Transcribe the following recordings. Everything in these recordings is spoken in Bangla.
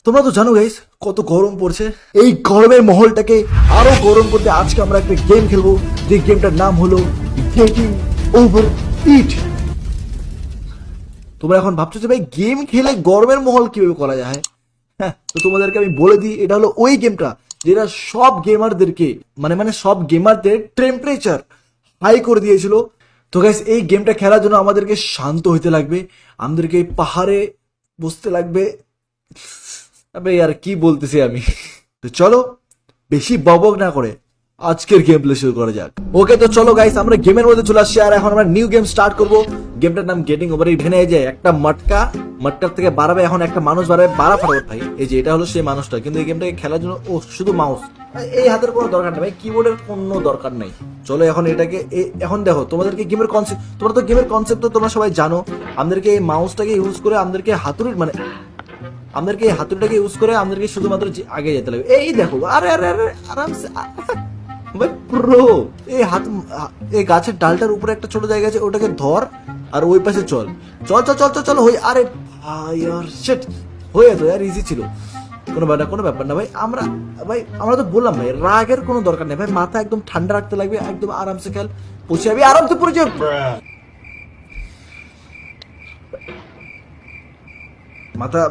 তোমরা তো জানো গাইস কত গরম পড়ছে। এই গরমের মহলটাকে আরো গরম করতে আজকে আমরা একটা গেম খেলবো, যে গেমটার নাম হলো গেটিং ওভার ইট। তোমরা এখন ভাবছো যে ভাই গেম খেলে গরমের মহল কিভাবে করা যায়। হ্যাঁ, তো তোমাদেরকে আমি বলে দিই, এটা হলো ওই গেমটা যেটা সব গেমারদেরকে মানে সব গেমারদের টেম্পারেচার হাই করে দিয়েছিল। তো গাইস এই গেমটা খেলার জন্য আমাদেরকে শান্ত হইতে লাগবে, আমাদেরকে এই পাহাড়ে বসতে লাগবে। আবে यार কি বলতেছি আমি। তো চলো বেশি বকবক না করে আজকের গেম প্লে শুরু করা যাক। ওকে, তো চলো গাইস আমরা গেমের মধ্যে চলে আসছি, আর এখন আমরা নিউ গেম স্টার্ট করব। গেমটার নাম গেটিং ওভার ইট। এখানে এই যে একটা মটকার থেকে বাড়াবে, এখন একটা মানুষ বাড়াবে 12 ফটাফট ভাই। এই যে এটা হলো সেই মানুষটা, কিন্তু এই গেমটাকে খেলার জন্য ও শুধু মাউস, এই হাতের কোনো দরকার নেই ভাই, কিবোর্ডের কোনো দরকার নেই। চলো এখন এটাকে এখন দেখো, তোমাদেরকে গেমের কনসেপ্ট, তোমরা তো গেমের কনসেপ্ট তো তোমরা সবাই জানো। আমাদেরকে এই মাউসটাকে ইউজ করে আমাদেরকে আমাদেরকে এই হাতুড়িটাকে ইউজ করে আমাদেরকে শুধুমাত্র আগে যেতে লাগবে। এই দেখো, আরে আরে আরে আরামসে ভাই প্রো। এই গাছের ডালটার উপরে একটা ছোট জায়গা আছে, ওটাকে ধর আর ওই পাশে চল চল চল চল চল চল হই। আরে ভাই আর শিট হয়ে যেত, আর ইজি ছিল, কোনো ব্যাপার না ভাই। আমরা তো বললাম ভাই রাগের কোনো দরকার নেই ভাই, মাথা একদম ঠান্ডা রাখতে লাগবে, একদম আরামসে খেল, পৌঁছে যাবি আরামসে পড়ে যাবে।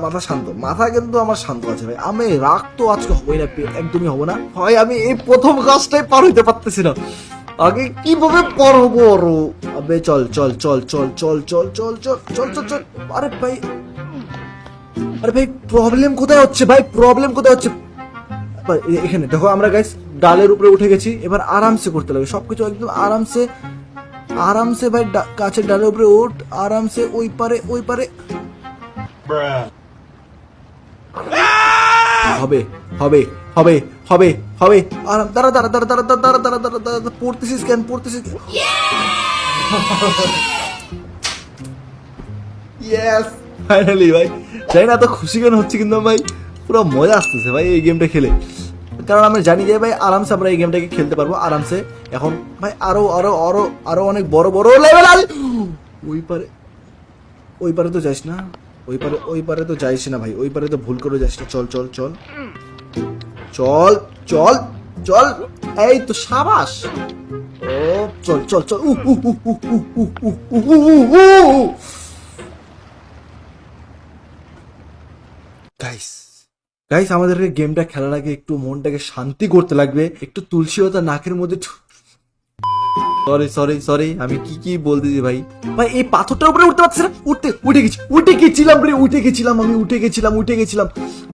মাথা শান্ত, মাথা কিন্তু আমার শান্ত আছে ভাই। আমি রাগ তো আজকে হবই না, একদমই হবো না ভাই। আমি এই প্রথম কাজটাই পার হইতে পারতেছি না, আগে কিভাবে পার হবো আরো। আবে চল চল চল চল চল চল চল চল চল চল চল। আরে ভাই প্রবলেম কোথায় হচ্ছে ভাই, প্রবলেম কোথায় হচ্ছে? এখানে দেখো আমরা গাইস ডালের উপরে উঠে গেছি, এবার আরামসে করতে লাগবে সবকিছু, একদম আরামসে আরামসে ভাই। গাছের ডালের উপরে উঠ আরামসে, ওই পারে হবে হবে হবে হবে হবে। আরাম, দাঁড়া দাঁড়া দাঁড়া দাঁড়া দাঁড়া দাঁড়া দাঁড়া দাঁড়া, পড়তেছিস কেন? ইয়েস ফাইনালি ভাই। জানি না এত খুশি কেন হচ্ছে, কিন্তু ভাই পুরো মজা আসতেছে ভাই এই গেমটা খেলে, কারণ আমরা জানি যে ভাই আরামসে আমরা এই গেমটাকে খেলতে পারবো আরামসে। এখন ভাই আরো আরো আরো আরো অনেক বড় বড় লেভেল আছে। ওই পারে তো যাইস না, ওই পারে তো যাইস না ভাই, ওই পারে তো ভুল করে যাইস না। চল চল চল চল চল চল, এই তো সাবাস। ও চল চল চল। গাইস আমাদেরকে গেমটা খেলার আগে একটু মনটাকে শান্তি করতে লাগবে, একটু তুলসী পাতা নাকের মধ্যে। সরি আমি কি বলতেছি ভাই। এই পাথরটার উপরে উঠতে পারছি না, উঠে গেছিলাম।